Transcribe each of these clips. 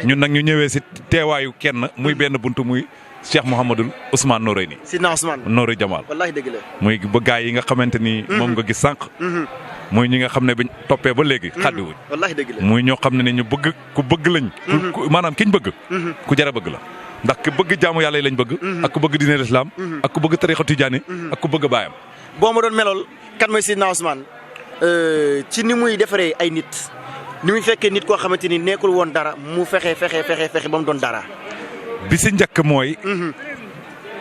ñun nag ñu ñëwee si teewaayu kenn muy benn buntu muy Cheikh Mouhamadul Ousmane Noreyni. Sidna Ousmane. Norey Jamal. wallaahi dëgg la. muy ba gaay yi nga xamante ni. moom nga gis sànq. muy ñi nga xam ne biñ toppee ba léegi. xaddi wuñ. wallaahi dëgg la. muy ñoo xam ne ñu bëgg ku bëgg lañ. maanaam kiñ bëgg. ku jar a bëgg la. ndax ku bëgg jaamu yàlla yi lañ bëgg. ak ku bëgg diine l'islam. ak ku bëgg tariqa tijaani. ak ku bëgg baayam. boo ma doon melool kan mooy Sidna Ousmane ci ni muy defaree ay nit ni muy fekkee nit koo xamante ni nekkul woon dara mu fexe ba mu doon dara. bi si njëkk mooy.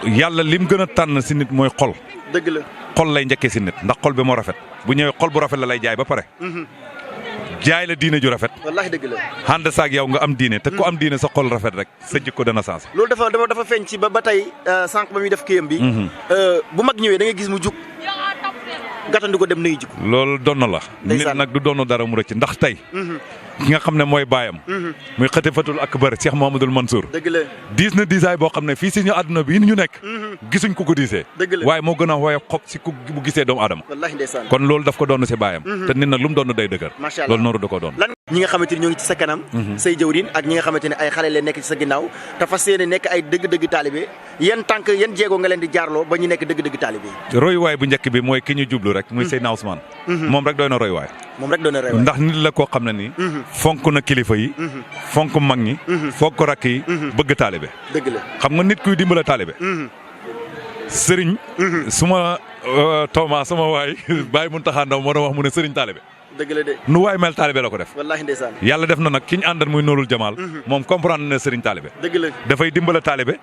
yàlla lim gën a tànn si nit mooy xol. dëgg la. xol lay njëkkee si nit ndax xol bi moo rafet bu ñëwee xol bu rafet la lay jaay ba pare. jaay la diine ju rafet. wallaahi dëgg la. ànd saak yow nga am diine te ku am diine sa xol rafet rek sa jikko dana sens. loolu dafa feeñ ci ba tey sànq ba muy def kiyam bi. bu mag ñëwee da ngay gis mu jug gàttandu ko dem nuyu jikko. loolu doon na la. nit nag du doon dara mu rëcc ndax tey. ki nga xam ne mooy baayam. muy xatifatul akbar Cheikh Mouhamadoul Mansour. dëgg la. diis na diisaay boo xam ne fii si ñu àdduna bi ñu nekk. gisuñ ku ko diisee. dëgg la waaye moo gën a woyof xob si ku bu gisee doomu aadama. wallaahi ndeysaan. kon loolu daf ko doon si baayam. te nit nag lu mu doon day dëgër. macha allah loolu nooru da koo doon. lan ñi nga xamante ni ñoo ngi ci sa kanam. say jëwriñ ak ñi nga xamante ne ay xale leen nekk ci sa ginnaaw te fas yéene nekk ay dëgg-dëgg taalibe yan tànk yan jéego nga leen di jaarloo ba ñu nekk dëgg-dëgg taalibe. royuwaay bu njëkk bi mooy ki ñu jublu rek muy Seydina Ousmane. moom rek doy na royuwaay. moom rek doon na royuwaay. ndax nit la koo xam ne nii. fonk na kilifa yi. fonk mag ñi. fonk rakk yi. bëgg taalibe. dëgg la. xam nga nit kuy dimbala taalibe. sëriñ. suma Thomas sama waay Baye Mountakha Ndaw moo doon wax mu ne sëriñ taalibe. dëgg la de. nu waay mel taalibe la ko def. wallaahi ndeysaan. yàlla def na nag ki ñu àndal muy Noorul Jamaal. moom comprendre na sëriñ taalibe. dëgg la. dafay dimbala taalibe.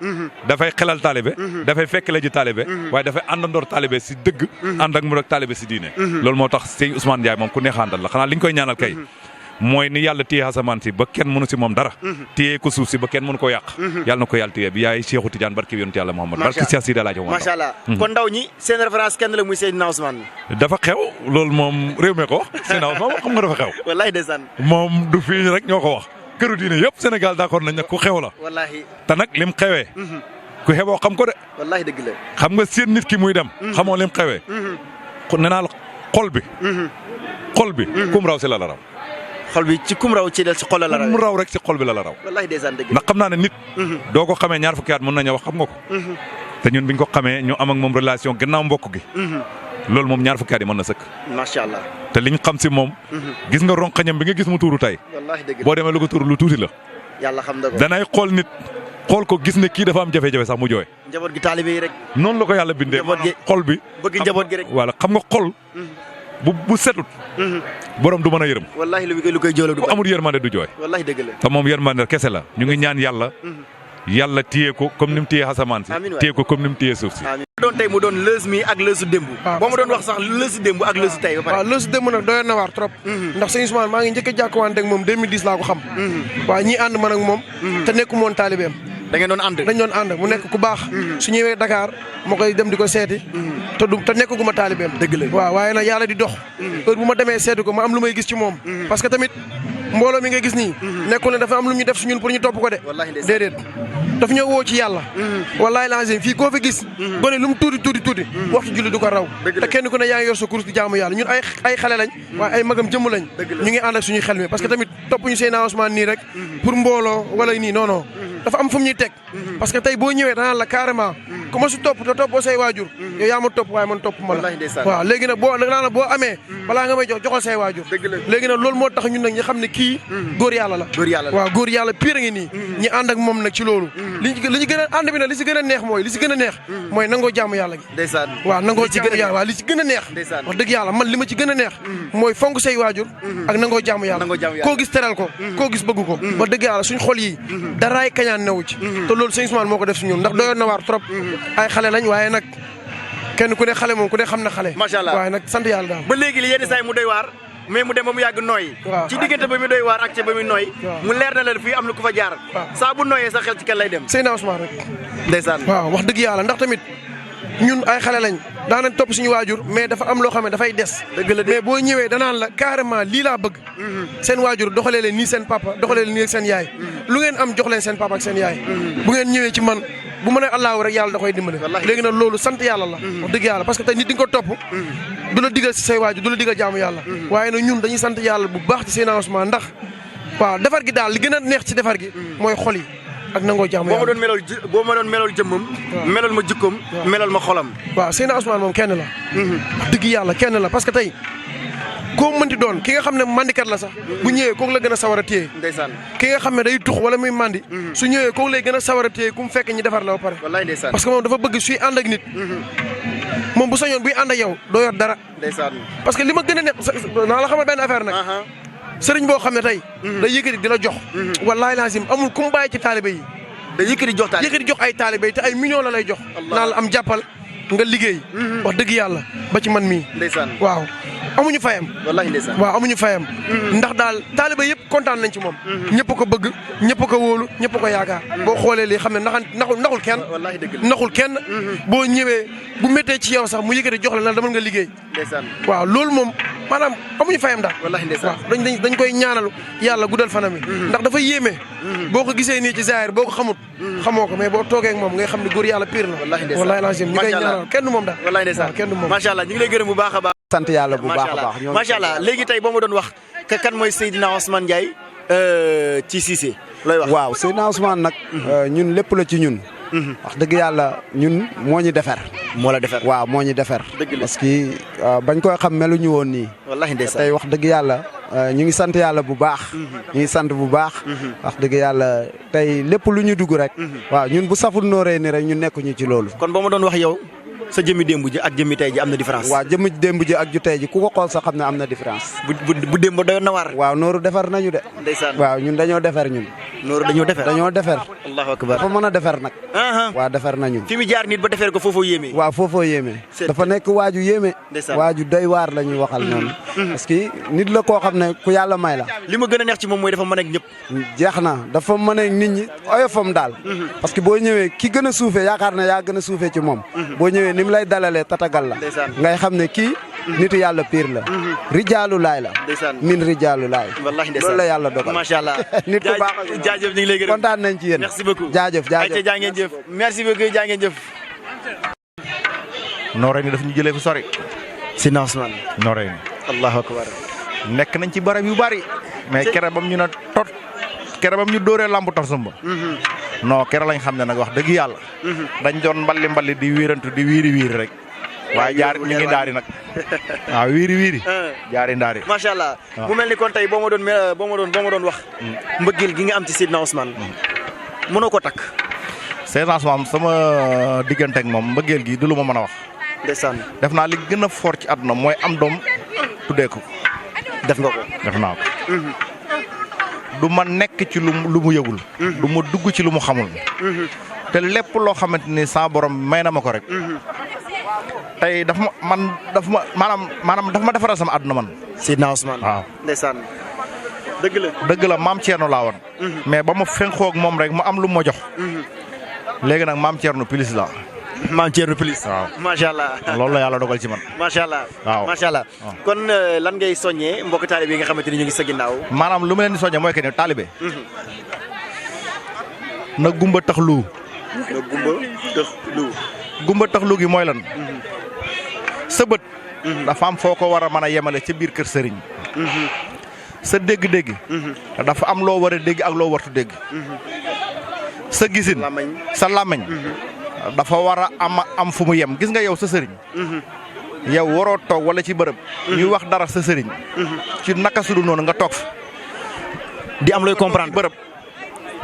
dafay xelal taalibe. dafay fekkale ji taalibe. waaye dafay àndandoor taalibe si dëgg. ànd ak mu rek taalibe si diine. loolu moo tax sëñ Ousmane Ndiaye moom ku neex a àndal la xanaa li ñu koy ñaanal kay. mooy ni yàlla téye asamaan si ba kenn mënu si moom dara. téye ko suuf si ba kenn mënu ko yàq. yàlla na ko yàlla téye bi yaay Cheikhou Tidiane barki yonent yàlla Muhammad barki Cheikh Sidi Alaaji Omar. macha allah kon ndaw ñi seen référence kenn la muy Seydina Ousmane. dafa xew loolu moom réew mi ko wax Seydina Ousmane xam nga dafa xew. wallaahi ndeysaan. moom du fii rek ñoo ko wax. këru diine yëpp Sénégal d'accord nañ ne ku xew la. wallaahi. te nag lim xewee. ku xewoo xam ko de. wallaahi dëgg la. xam nga seen nit ki muy dem. xamoo lim xewee. nee naa la xol bi. xol bi. kum raw si la raw. xol bi ci kum raw ci del si xol la raw. kum raw rek si xol bi la raw. wallaahi ndeysaan dëgg la. ndax xam naa ne nit. doo ko xamee ñaar fukki at mën nañu wax xam nga ko. te ñun biñ ko xamee ñu am ak moom relation gannaaw mbokk gi. loolu moom ñaar fukki at yi mën na sëkk. macha allah. te liñ xam si moom. gis nga ronqañam bi nga gis mu tuuru tey. wallaahi dëgg la. boo demee lu ko tuuru lu tuuti la. yàlla xam na ko. danay xool nit xool ko gis ne kii dafa am jafe-jafe sax mu jooy. njaboot gi taalibe yi rek. noonu la ko yàlla bindee. njaboot gi xol bi. bëgg njaboot gi rek. voilà xam nga xol. bu setut. borom du mën a yërëm. wallaahi lu koy joolo du ku amul yërmande du jooy. wallaahi dëgg la. te moom yërmande kese la ñu ngi ñaan yàlla. yàlla téye ko comme ni mu téye asamaan si. amiin waay téye ko comme ni mu téye suuf si. amiin doon tey mu doon lëës mi ak lëësu démb. boo ma doon wax sax lëësu démb ak lëësu tey ba pare. waaw lëësu démb nag doyoon na waar trop. ndax sëñ Ousmane maa ngi njëkk a jàkkuwante ak moom 2010 laa ko xam. waaw ñii ànd man ak moom. te nekku moon taalibeem. da ngeen doon ànd. dañ doon ànd mu nekk ku baax. su ñëwee Dakar ma koy dem di ko seeti. te nekkaguma taalibeem. dëgg la waaw waaye nag yàlla di dox. heure bu ma demee seeti ko ma am lu may gis ci moom. parce que tamit mbooloo mi nga gis nii. nekkul ne dafa am lu ñu def si ñun pour ñu topp ko de. déedéet daf ñoo woo ci yàlla. wallaahi lazim fii koo fi gis. gone lu mu tuuti. waxtu julli du ko raw. te kenn ku ne yaa ngi yor sa kurus di jaamu yàlla ñun ay xale lañ. waaye ay magam jëmm lañ. ñu ngi ànd ak suñuy xel mi parce que tamit topp ñu Seydina Ousmane nii rek. pour mbooloo wala nii non dafa am fu mu ñuy teg. parce que tey boo ñëwee danaan la carrément. ku ma su topp te toppoo say waajur. yow yaa ma topp waaye man topp ma la. waaw léegi nag boo amee balaa nga may joxal say waajur. léegi nag loolu moo tax ñun nag ñu xam ne kii góor yàlla la. waaw góor yàlla pire ngi nii. ñi ànd ak moom nag ci loolu. li ñu gën a ànd bi nag li si gën a neex mooy nangoo jaamu yàlla gi. waaw nangoo jaamu yàlla waaw li si gën a neex. wax dëgg yàlla man li ma ci gën a neex. mooy fonk say waajur. ak nangoo jaamu yàlla. koo gis teral ko. koo gis bëgg ko. wax dëgg yàlla suñ xol yi daraay kañaan newu ci. te loolu sëñ Ousmane moo ko def si ñun ndax doyoon na waar trop. ay xale lañ waaye nag kenn ku ne xale moom ku ne xam na xale. macha allah waaye nag sant yàlla daal. ba léegi li yenn saa yi mu doy waar mais mu dem ba mu yàgg nooy. ci diggante ba mu doy waar ak ca ba mu nooy. mu leer na leen fii am na ku fa jaar. saa bu nooyee sa xel ci kan lay dem. Seydina Ousmane rek. ndeysaan waaw wax dëgg yàlla ndax tamit ñun ay xale lañ daanañ topp suñu waajur mais dafa am loo xam ne dafay des. dëgg la mais boo ñëwee danaan la carrément lii laa bëgg. seen waajur doxalee leen nii seen papa doxalee leen nii ak seen yaay. lu ngeen am jox leen seen papa ak seen yaay. bu ngeen ñëwee ci man bu ma nee Allahu rek yàlla da koy dimbale. léegi nag loolu sant yàlla la. wax dëgg yàlla parce que tey nit di nga ko topp. du la digal si say waajur du la digal jaamu yàlla. waaye nag ñun dañuy sant yàlla bu baax ci Seydina Ousmane ndax waaw defar gi daal li gën a neex ci defar gi mooy xol yi ak nangoo jaamu boo ma doon melol jëmmam melol ma jikkoom melol ma xolam waaw Seydina Ousmane moom kenn la wax dëgg yàlla kenn la parce que tey koo mënti doon ki nga xam ne mandikat la sax bu ñëwee kooku la gën a sawar a téye ndeysaan ki nga xam ne day tux wala muy mandi su ñëwee kooku lay gën a sawar a téye ku mu fekk ñi defar la ba pare wallaay ndeysaan parce que moom dafa bëgg suy ànd ak nit moom bu sañoon buy ànd ak yow doo yor dara ndeysaan parce que li ma gën a neex naa la xamal benn affaire nag sëriñ boo xam ne tey day yëkkati di la jox wallaay lazim amul ku mu bàyyi ci taalibe yi day yëkkati jox ay taalibe yi te ay millions la lay jox naa la am jàppal nga liggéey wax dëgg yàlla ba ci man mii ndeysaan waaw amuñu fayam wallahi ndeysaan waaw amuñu fayam ndax daal taalibe yëpp kontaan nañ ci moom ñëpp ko bëgg ñëpp ko wóolu ñëpp ko yaakaar boo xoolee lii xam ne naxul kenn wallahi dëgg la naxul kenn boo ñëwee bu méttee ci yow sax mu yëkkati jox la na demal nga liggéey ndeysaan waaw loolu moom maanaam amuñu fayam daal wallahi ndeysaan waaw dañ koy ñaanal yàlla guddal fanam yi ndax dafa yéeme boo ko gisee nii ci zaahir boo ko xamut xamoo ko mais boo toogee ak moom ngay xam ne góor yàlla pire la wallahi lazim ñi koy ñaanal kenn du moom daal wallahi ndeysaan kenn du moom macha allah ñu ngi lay gërëm bu baax a baax sant yàlla bu baax a baax macha allah léegi tey boo ma doon wax kan mooy Seydina Ousmane Ndiaye ci Cissé looy wax waaw Seydina Ousmane nag ñun lépp la ci ñun wax dëgg yàlla ñun moo ñu defar moo la defar waaw moo ñu defar dëgg la parce que bañ koy xam meluñu woon nii wallahi ndeysaan tey wax dëgg yàlla ñu ngi sant yàlla bu baax ñu ngi sant bu baax wax dëgg yàlla tey lépp lu ñu dugg rek waaw ñun bu saful nooree ni rek ñun nekkuñu ci loolu kon boo ma doon wax yow sa jëmmi démb ji ak jëmmi tey ji am na différence waaw jëmmi démb ji ak ju tey ji ku ko xool sax xam ne am na différence bu démb doyoon na waar waaw nooru defar nañu de ndeysaan waaw ñun dañoo defar ñun nooru dañoo defar allahu akbar dafa mën a defar nag waaw defar nañu fi mu jaar nit ba defar ko foofoo yéeme waaw foofoo yéeme dafa nekk waaju yéeme waaju doy waar la ñuy waxal noonu parce que nit la koo xam ne ku yàlla may la li ma gën a neex ci moom mooy dafa mën ak ñëpp jeex na dafa mën ak nit ñi oyofam daal parce que boo ñëwee ki gën a suufee yaakaar na yaa gën a suufee ci moom boo ñëwee ni mu lay dalalee tatagal la ngay xam ne kii nitu yàlla pire la rijaalu laay la min rijaalu laay loolu la yàlla dogal macha allah nit ku baax jaajëf ñu ngi lay gërëm kontaan nañ ci yéen merci beaucoup jaajëf ayca jaa ngeen jëf merci beaucoup jaa ngeen jëf Noreyni daf ñu jëlee fu sori Seydina Ousmane Noreyni allahu akbar nekk nañ ci barab yu bari mais kere bam ñu na tot kere bam ñu dóoree lambu tarsumba non kere lañ xam ne nag wax dëgg yàlla dañ doon mballi di wiirantu di wiiri rek waaye jaar ñu ngi daari nag waaw wiiri jaari ndaari macha allah mu mel ni kon tey boo ma doon wax mbëggeel gi nga am ci Seydina Ousmane mënoo ko takk Seydina Ousmane sama diggante ak moom mbëggeel gi du lu ma mën a wax ndeysaan def naa li gën a fort ci àdduna mooy am doom tuddee ko def nga ko def naa ko du ma nekk ci lu mu yëgul du ma dugg ci lu mu xamul te lépp loo xamante ni sa borom may na ma ko rek tey daf ma defaral sama àdduna man Seydina Ousmane waaw ndeysaan dëgg la maam Thierno laa woon mais ba ma fenkoo ak moom rek mu am lu ma jox léegi nag maam Thierno pilis la maam Thierno pilis waaw macha allah loolu la yàlla dogal ci man macha allah waaw macha allah kon lan ngay soññee mbokk taalibe yi nga xamante ni ñu ngi sa ginnaaw maanaam lu ma leen di soññee mooy que ne taalibe na gumba tax lu gumba tax lu gi mooy lan sa bët dafa am foo ko war a mën a yemale ca biir kër sëriñ sa dégg-dégg dafa am loo war a dégg ak loo wartu dégg sa gisin sa làmmiñ dafa war a am fu mu yem gis nga yow sa sëriñ yow waroo toog wala ci bërëb ñuy wax dara sa sëriñ ci naka sudul noonu nga toog fa di am looy comprendre bërëb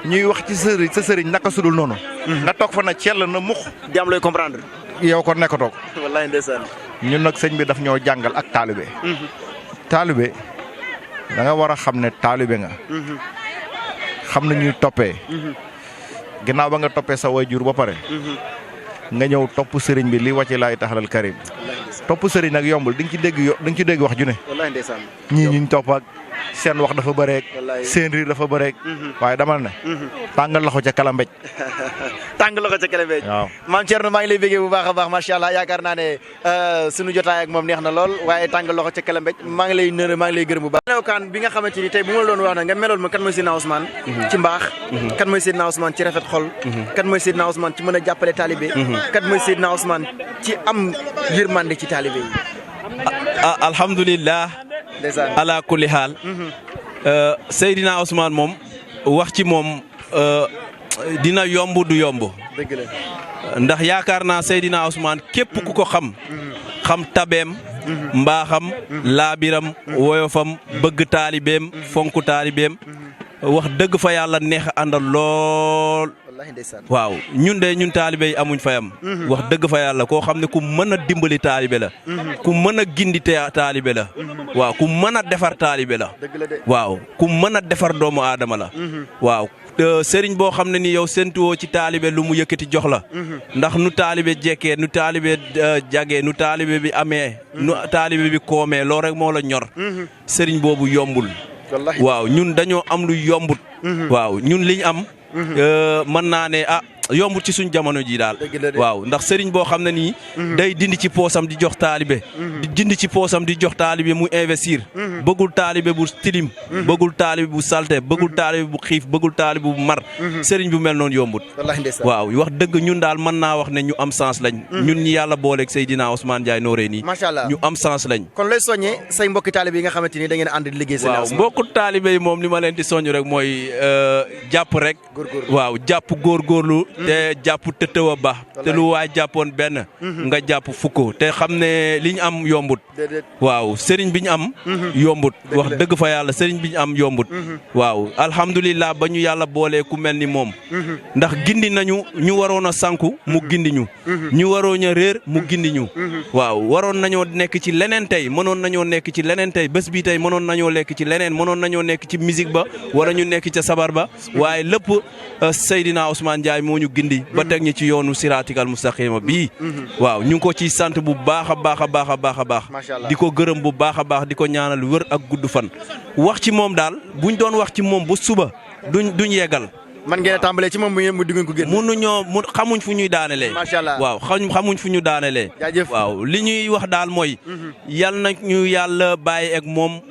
ñuy wax ci sa sëriñ naka sudul noonu nga toog fa na cell na mux di am looy comprendre yow ko nekk toog wallahi ndeysaan ñun nag sëñ bi daf ñoo jàngal ak taalibe taalibe da nga war a xam ne taalibe nga xam na ñuy toppee ginnaaw ba nga toppee sa waajur ba pare nga ñëw topp sëriñ bi li wàcce laay taxalal karim topp sëriñ nag yombul di nga ci dégg wax ju ne wallahi ndeysaan ñii ñu topp ak seen wax dafa bëreek seen riir dafa bëreek waaye dama ne tàngal loxo ca kalambej tàng loxo ca kalambej waaw maam Thierno maa ngi lay béggee bu baax a baax macha allah yaakaar naa ne suñu jotaay ak moom neex na lool waaye tàng loxo ca kalambej maa ngi lay gërëm bu baax melokaan bi nga xamante ni tey bu ma la doon wax na nga melool ma kan mooy Seydina Ousmane ci mbaax kan mooy Seydina Ousmane ci rafet xol kan mooy Seydina Ousmane ci mën a jàppale taalibe kan mooy Seydina Ousmane ci am yërmande ci taalibe yi alhamdulillah ala kulli haal Seydina Ousmane moom wax ci moom dina yomb du yomb. dëgg la. ndax yaakaar naa Seydina Ousmane képp ku ko xam. xam tabeem. mbaaxam. laabiram. woyofam bëgg taalibeem. fonk taalibeem. wax dëgg fa yàlla neex a àndal lool. waaw ñun taalibe yi amuñ fayam. wax dëgg fa yàlla koo xam ne ku mën a dimbali taalibe la. ku mën a gindi taalibe la. waaw ku mën a defar taalibe la. waaw ku mën a defar doomu aadama la. waaw sëriñ boo xam ne ni yow séntuwoo ci taalibe lu mu yëkkati jox la. ndax nu taalibe jekkee nu taalibe jagee nu taalibe bi amee. nu taalibe bi koomee loolu rek moo la ñor. sëriñ boobu yombul. waaw ñun dañoo am lu yombut. waaw ñun liñ am. mën naa ne yombut ci suñ jamono ji daal. waaw ndax sëriñ boo xam ne nii. day dindi ci poosam di jox taalibe. di dindi ci poosam di jox taalibe mu investir. bëggul taalibe bu tilim. bëggul taalibe bu salte bëggul taalibe bu xiif bëggul taalibe bu mar. sëriñ bu mel noonu yombut. waaw wax dëgg ñun daal mën naa wax ne ñu am sens lañ. ñun ñi yàlla booleeg Seydina Ousmane Ndiaye Noreyni. macha allah ñu am sens lañ. kon lay soññee say mbokki taalibe yi nga xamante ni da ngeen ànd di liggéey. waaw mbokku taalibe yi moom li ma leen di soññ rek mooy jàpp rek. waaw jàpp góorgóorlu. te jàpp tëtëw a baax te lu waay jàppoon benn nga jàpp fukk te xam ne li ñu am yombut. waaw sëriñ bi ñu am yombut wax dëgg fa yàlla sëriñ bi ñu am yombut. waaw alhamdulilah ba ñu yàlla boolee ku mel ni moom. ndax gindi nañu ñu waroon a sànku mu gindi ñu. ñu waroon a réer mu gindi ñu. waaw waroon nañoo nekk ci leneen tey mënoon nañoo nekk ci leneen tey bés bi tey mënoon nañoo lekk ci leneen mënoon nañoo nekk ci musique ba wala ñu nekk ca sabar ba waaye lépp Seydina Ousmane Ndiaye moo ñu gindi ba teg ñi ci yoonu siraatikal mustaqima bii. waaw ñu ngi ko ciy sant bu baax a baax a baax a baax a baax. di ko gërëm bu baax a baax di ko ñaanal wër ak gudd fan. wax ci moom daal buñ doon wax ci moom ba suba duñ yeggal. man ngeen a tàmbalee ci moom mu di ngeen ko génn. xamuñ fu ñuy daanelee. macha allah waaw xamuñ fu ñu daanelee. jaajëf waaw li ñuy wax daal mooy. yal na ñu yàlla bàyyi ak moom.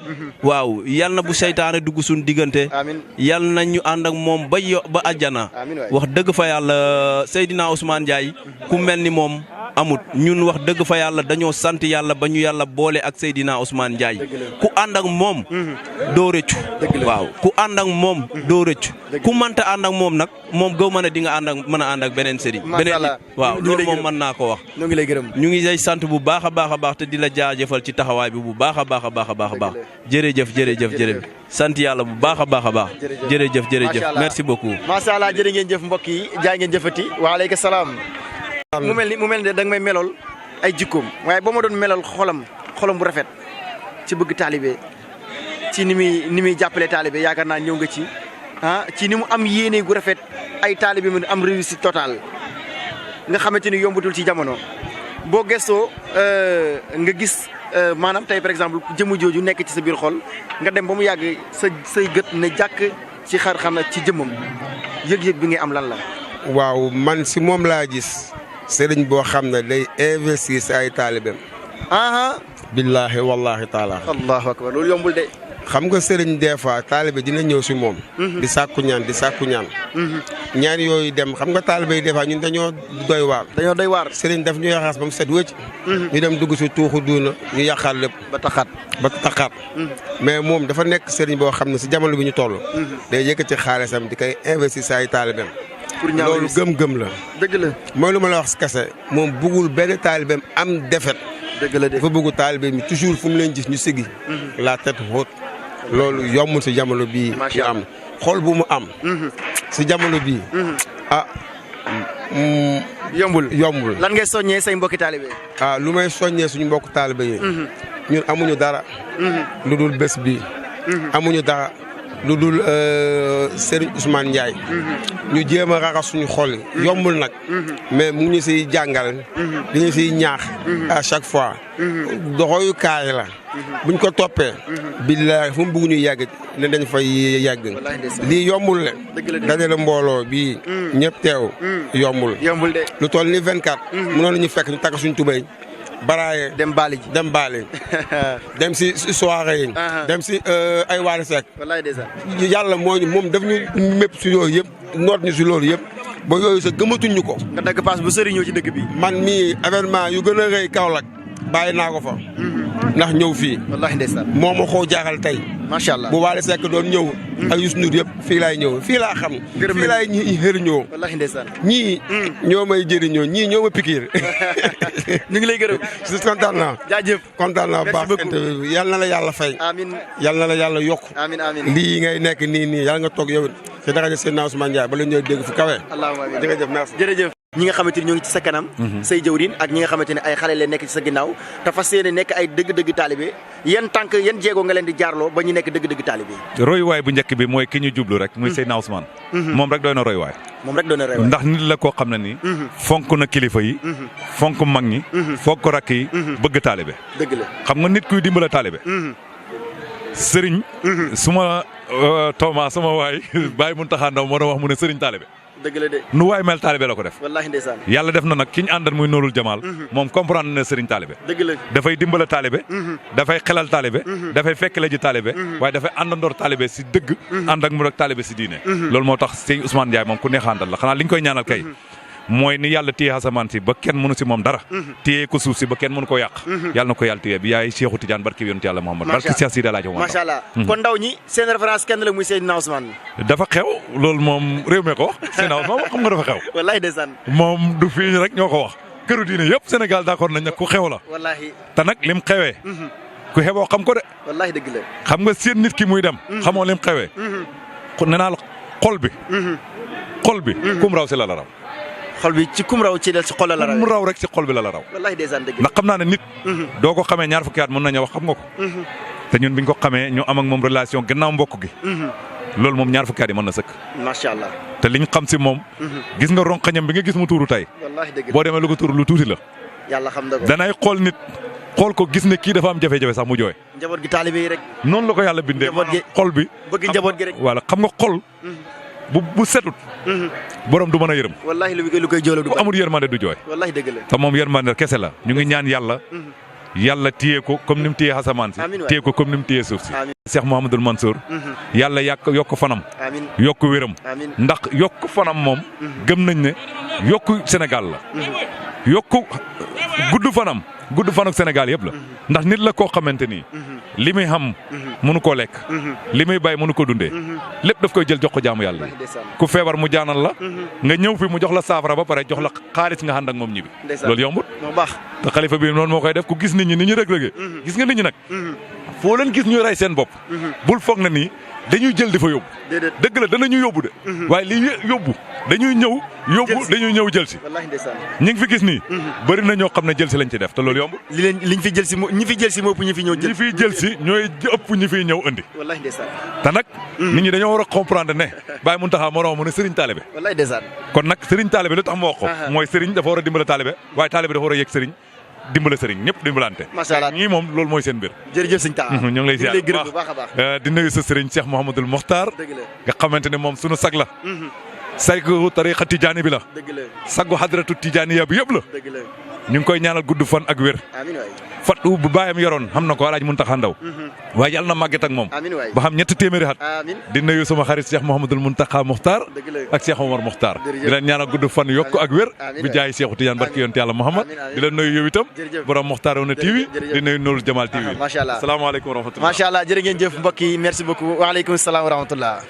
waaw yal na bu seytaane dugg suñu diggante. amiin yal na ñu ànd ak moom ba àjjana. wax dëgg fa yàlla Seydina Ousmane Ndiaye ku mel ni moom. amut ñun wax dëgg fa yàlla dañoo sant yàlla ba ñu yàlla boole ak Seydina Ousmane Ndiaye ku ànd ak moom doo rëccu. waaw ku ànd ak moom doo rëccu ku mënta ànd ak moom nag moom gaw mën a di nga mën a ànd ak beneen sëriñ beneen waaw loolu moom mën naa ko wax. ñu ngi lay gërëm ñu ngi lay sant bu baax a baax a baax te di la jaajëfal ci taxawaay bi bu baax a baax a baax a baax a baax jërëjëf sant yàlla bu baax a baax a baax jërëjëf merci beaucoup. macha allah jërë ngeen jëf mbokk yi jaay ngeen jëfati waaleykum salaam. mu mel ni da nga may melool ay jikkoom waaye boo ma doon melal xolam bu rafet ci bëgg taalibe ci ni muy jàppale taalibe yaakaar naa ñëw nga ci ci ni mu am yéene gu rafet ay taalibe mu am réussite totale nga xamante ni yombatul ci jamono boo gëstoo nga gis maanaam tey par exemple jëmu jooju nekk ci sa biir xol nga dem ba mu yàgg say gët ne jàkk ci xar xam ci jëmmam yëg-yëg bi ngay am lan la. waaw man si moom laa gis. sëriñ boo xam ne day investir si ay taalibeem. billaahi wallaahi taala. allahu akbar loolu yombul de. xam nga sëriñ des fois taalibe dina ñëw si moom. di sàkku ñaan. ñaan yooyu dem xam nga taalibe yi des fois ñun dañoo doy waar. sëriñ daf ñu yaxaas ba mu set wëcc. ñu dem dugg si tuuxu duuna ñu yàqaat lépp. ba taxaat. mais moom dafa nekk sëriñ boo xam ne si jamono bi ñu toll. day yëkkati xaalisam di koy investir si ay taalibeem. loolu gëm-gëm la. dëgg la mooy lu ma la wax si kese moom bëggul benn taalibeem am defet. dëgg la dafa bëggu taalibeem yi toujours fu mu leen gis ñu sigi. la tête haute. loolu yombul si jamono bii. ñu am xool bu mu am. si jamono bii. yombul. lan ngay soññee say mbokki taalibe. lu may soññee suñu mbokk taalibe yi. ñun amuñu dara. lu dul bés bii. amuñu dara. lu dul Serigne Ousmane Ndiaye. ñu jéem a raxas suñu xol yi. yombul nag. mais mu ngi ñu siy jàngal. di ñu siy ñaax. à chaque fois. doxoyukaay la. buñ ko toppee. billahi fu mu bugg ñu yàgg ne dañ fay yàgg. lii yombul le. dajale mbooloo bii. ñëpp teew. yombul de. lu toll ni 24. mënoon nañu fekk ñu takk suñu tubéy. baraaye dem baali dem si soirée yi. dem si ay waari Seck. wallaay déjà. yàlla moom daf ñu mépp si yooyu yëpp noot ñu si loolu yëpp ba yooyu sax gëmatuñ ñu ko. nga dagg paas bu sëriñ ñëw ci dëkk bi. man mii événement yu gën a rëy Kaolack bàyyi naa ko fa. ndax ñëw fii. wallaahi ndeysaan. moo ma koo jaaxal tey. macha allah bu Wally Seck doon ñëw. ak Youssou Ndour yëpp fii laay ñëw fii laa xam. fii laay xëriñoo. wallaahi ndeysaan. ñii. ñoo may jëriñoo ñii ñoo ma pikiir. ñu ngi lay gërëm. si kontaan naa. jaajëf kontaan naa merci baax beaucoup. interview bi yal na la yàlla fay. amiin yal na la yàlla yokk. amiin amiin. lii ngay nekk nii yàlla nga toog yow ci daraja Seydina Ousmane Ndiaye ba la ñëw dégg fu kawe. allahumma amiin jërëjëf merci. jërëjëf. ñi nga xamante ni ñoo ngi ci sa kanam. say jëwriñ ak ñi nga xamante ne ay xale leen nekk ci sa ginnaaw te fas yéene nekk ay dëgg-dëgg taalibe yan tànk yan jéego nga leen di jaarloo ba ñu nekk dëgg-dëgg taalibe. royuwaay bu njëkk bi mooy ki ñu jublu rek muy Seydina Ousmane. moom rek doy na royuwaay. moom rek doon na rew. ndax nit la koo xam ne nii. fonk na kilifa yi. fonk mag ñi. fonk rakk yi. bëgg taalibe. dëgg la. xam nga nit kuy dimbala taalibe. sëriñ. suma Thomas sama waay Baye Mountakha Ndaw moo doon wax mu ne sëriñ taalibe. dëgg la de. nu waay mel taalibe la ko def. wallaahi ndeysaan. yàlla def na nag ki ñu àndal muy Noorul Jamaal. moom comprendre na sëriñ taalibe. dëgg la. dafay dimbala taalibe. dafay xelal taalibe. dafay fekkale ji taalibe. waaye dafay àndandoor taalibe si dëgg. ànd ak mu rek taalibe si diine. loolu moo tax sëñ Ousmane Ndiaye moom ku neex a àndal la xanaa li ñu koy ñaanal kay. mooy ni yàlla téye asamaan si ba kenn mënu si moom dara. téye ko suuf si ba kenn mënu ko yàq. yàlla na ko yàlla téye bi yaay Cheikhou Tidiane barki yonent yàlla Muhammad barki Cheikh Sidi Alaaji Muhammad. macha allah kon ndaw ñi seen référence kenn la muy Seydina Ousmane. dafa xew loolu moom réew mi ko wax Seydina Ousmane xam nga dafa xew. wallaahi ndeysaan. moom du fii rek ñoo ko wax. këru diine yëpp Sénégal d'accord nañ ne ku xew la. wallaahi. te nag lim xewee. ku xewoo xam ko de. wallaahi dëgg la. xam nga seen nit ki muy dem. xamoo lim xewee. nee naa la xol bi. xol bi. kum raw si la raw. xol bi ci kum raw ci del ci xol la raw. kum raw rek si xol bi la raw. wallaahi ndeysaan dëgg la. ndax xam naa ne nit. doo ko xamee ñaar fukki at mën nañu wax xam nga ko. te ñun biñ ko xamee ñu am ak moom relation gannaaw mbokk gi. loolu moom ñaar fukki at yi mën na sëkk. macha allah. te liñ xam si moom. gis nga ronqañam bi nga gis mu tuuru tey. wallaahi dëgg la. boo demee lu ko tuuru lu tuuti la. yàlla xam na ko. danay xool nit xool ko gis ne kii dafa am jafe-jafe sax mu jooy. njaboot gi taalibe yi rek. noonu la ko yàlla bindee. njaboot gi xol bi. bëgg njaboot gi rek. voilà xam nga xol. bu setut. borom du mën a yërëm. wallaahi lu koy joolo du ku amul yërmande du jooy. wallaahi dëgg la. te moom yërmande kese la ñu ngi ñaan yàlla. yàlla téye ko comme ni mu téye asamaan si. amiin waay. téye ko comme ni mu téye suuf si. amiin. Cheikh Mouhamadoul Mansour. yàlla yokk fanam. amiin. yokk wéram. amiin. ndax yokk fanam moom. gëm nañ ne yokk Sénégal la. yokk gudd fanam. gudd fanuk Sénégal yëpp la. ndax nit la koo xamante ni. li muy xam. mënu koo lekk. li muy bay mënu ko dundee. lépp daf koy jël jox ko jaamu yàlla yi. ku feebar mu jaanal la. nga ñëw fi mu jox la saafara ba pare jox la xaalis nga ànd ak moom ñibbi. loolu yombut. moo baax. te xalifa bi noonu moo koy def ku gis nit ñi ni ñu rëg-rëgee. gis nga nit ñi nag. foo leen gis ñuy rey seen bopp. bul foog na nii dañuy jël di fa yóbbu. déedéet dëgg la danañu yóbbu de. waaye li yóbbu dañuy ñëw yóbbu dañuy ñëw jël si. wallaahi ndeysaan. ñi ngi fi gis nii. bëri na ñoo xam ne jël si lañ ci def te loolu yomb. liñ fi jël si ñi fi jël si moo ëpp ñi fi ñëw jël. ñi fiy jël si ñooy ëpp ñi fiy ñëw indi. wallaahi ndeysaan. te nag. nit ñi dañoo war a comprendre ne. Baye Mountakha moo mu ne Serigne Talibé. wallaahi ndeysaan. kon nag Serigne Talibé lu tax ma wax ko. mooy Serigne dafa war a dimbale Talibé waaye Talibé dafa war a yëg Serigne dimbale Serigne ñëpp dimbalante. macha allah ñii moom loolu mooy seen mbir. jërëjëf sëñ Taha. ñu ngi lay ziar gërëm bu baax a baax. di nuyu sa Serigne Cheikh Mouhamadoul Mokhtar. dëgg la. nga xamante ne moom sunu sag la. saygu tariqa tijaani bi la. dëgg la. saggu hadratu tijaaniya bi yëpp la. dëgg la. ñu ngi koy ñaanal gudd fan ak wér. amiin waay. fatu bu baayam yoroon xam na ko Alaaji Mountakha Ndaw. waaye yàlla na màgget ak moom. amiin waay. ba xam ñetti téeméeri at. amiin. di nuyu sama xarit Cheikh Mouhamadoul Mountakha Mokhtar. dëgg la. ak Cheikh Omar Mokhtar. jërëjëf. di leen ñaanal gudd fan yokk ak wér. amiin bi jaay Cheikhu Tidiane barki yonent yàlla Muhammad. di leen nuyu yow itam. jërëjëf. borom Mokhtar One TV. jërëjëf. di nuyu Nourul Jamal TV. macha allah. asalaamaaleykum wa rahmatulah. macha allah jërë ngeen jëf mbokk yi merci beaucoup waaleykum salaam wa rahmatullah.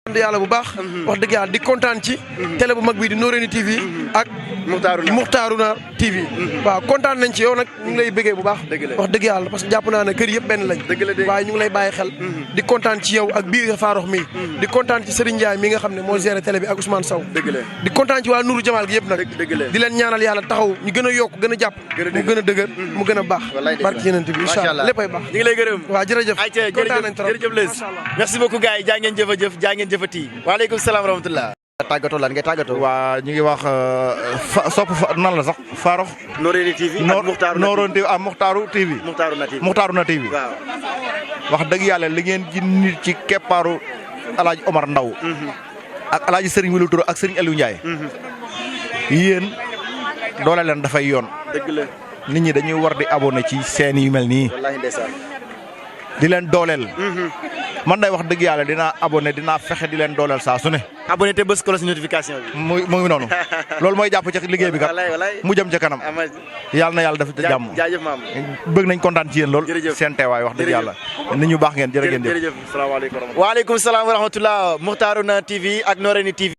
sant yàlla bu baax. wax dëgg yàlla di kontaan ci. télé bu mag bi di Noreyni TV. ak Muxtaaruna TV. waaw kontaan nañ ci yow nag ñu ngi lay bëggee bu baax. dëgg la. wax dëgg yàlla parce que jàpp naa ne kër yëpp benn lañ. dëgg la de. waaye ñu ngi lay bàyyi xel. di kontaan ci yow ak biir Faarox mi. di kontaan ci Serigne Ndiaye mi nga xam ne moo géré télé bi ak Ousmane Sow. dëgg la. di kontaan ci waa Nourou Jamal gi yëpp nag. dëgg la. di leen ñaanal yàlla taxaw ñu gën a yokk gën a jàpp. mu gën a dëgër mu gën a baax. wallaay dëgg la. barke yeneen bi incha allah léppay baax. ñu ngi lay gërëm. waaw jërëjëf ayca kontaan nañ trop jërëjëf les merci beaucoup gars yi jaa ngeen jëf jaa ngeen jëfati waaleykum salaam wa rahmatullah. tàggatoo lan ngay tàggatoo. waa ñu ngi wax sopp nan la sax Faarox. Noreyni TV ak Muxtaaru TV ak Muxtaaru TV. Muxtaaruna TV. waaw. wax dëgg yàlla li ngeen ji nit ci keppaaru El Hadj Omar Ndaw ak El Hadj Serigne Wulu Touré ak Serigne Aliou Ndiaye. yéen doole leen dafay yoon. dëgg la. nit ñi dañuy war di abonné ci seen yu mel nii. wallaahi ndeysaan. di leen dooleel. man day wax dëgg yàlla dinaa abonné dinaa fexe di leen dooleel saa su ne. abonné te bës cloche notification bi. mu ngi noonu loolu mooy jàpp ci liggéey bi kat mu jëm ca kanam. yàlla na yàlla def ci jàmm. jaajëf maam. bëgg nañ kontaan ci yéen lool. seen teewaay wax dëgg yàlla. nit ñu baax ngeen jërë ngeen jëf. jërëjëf salaamaaleykum. waaleykum salaam wa rahmatulah Muxtaaruna TV ak Noreyni TV.